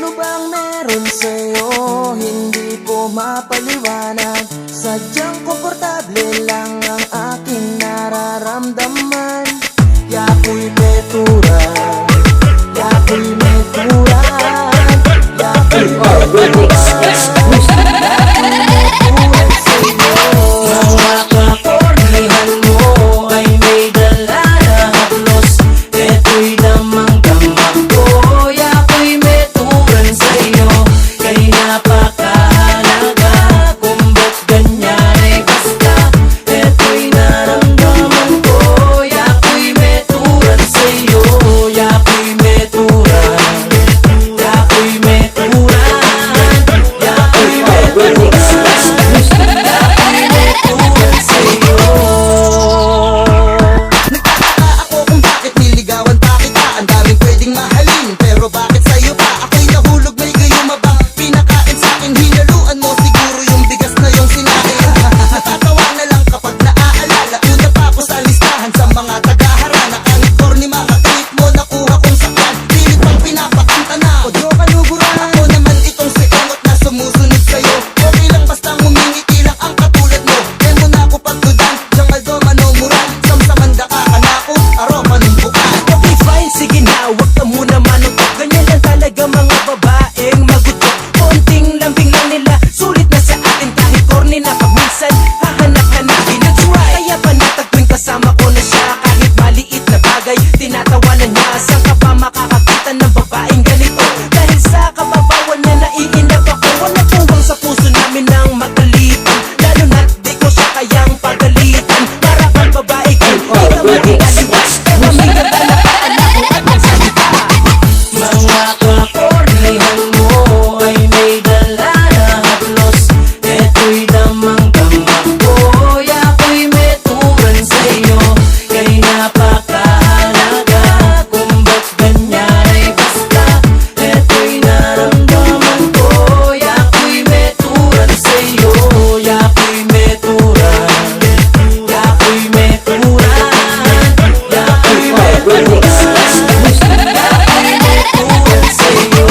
Ano bang meron sa'yo? Hindi ko mapaliwanag. Sadyang komportable lang ang aking nararamdaman. Yako'y beturan, yako'y meturan, yako'y beturan, mga kakornihan mo ay may dala na haplos. Eto'y damang-damang ko, yako'y meturan sa'yo. Kay napakahalaga kung ba't ganyan ay basta. Eto'y naramdaman ko, yako'y meturan sa'yo. Yako'y meturan, yako'y meturan, yako'y meturan. Tinatawanan niya, saan ka ba makakakita ng babaeng ganito? Dahil sa kababawan niya naiinap ako. Wala tuwang sa puso namin ng magalitan, lalo na't di ko siya kayang pagalitan. Para kang babae ko, di ka maging aliwas, pero may katala ka anak ko at magsalita. Mga kakornihan mo ay may dala na haplos. Eto'y damang-damang ko, yako'y meturan sa'yo. Kay napakahalaga kung ba't ganyan ay basta. Eto'y naramdaman ko, yako'y meturan sa'yo. Yako'y meturan, yako'y meturan, yako'y meturan, yako'y meturan sa'yo.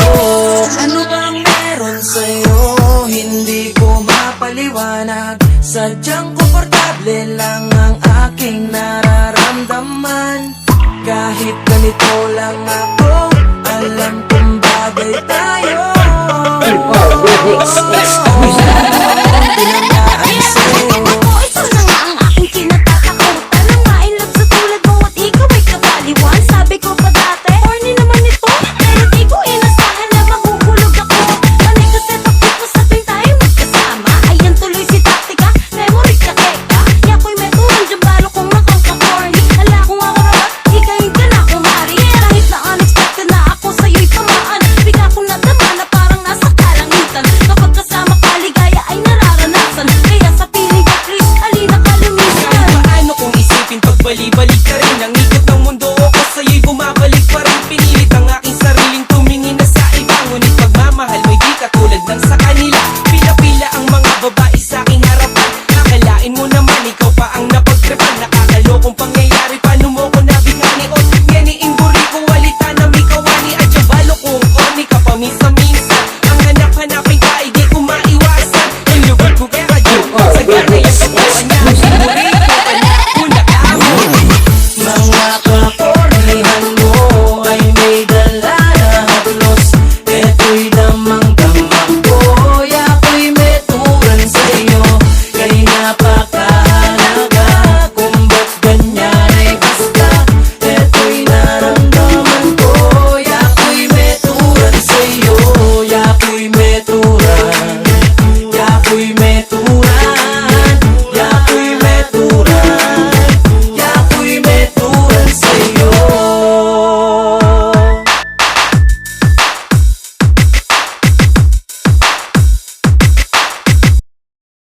Ano bang meron sa'yo? Hindi ko mapaliwanag. Sadyang komportable lang ang aking nararamdaman. Kahit ganito lang ako, alam kong bagay tayo.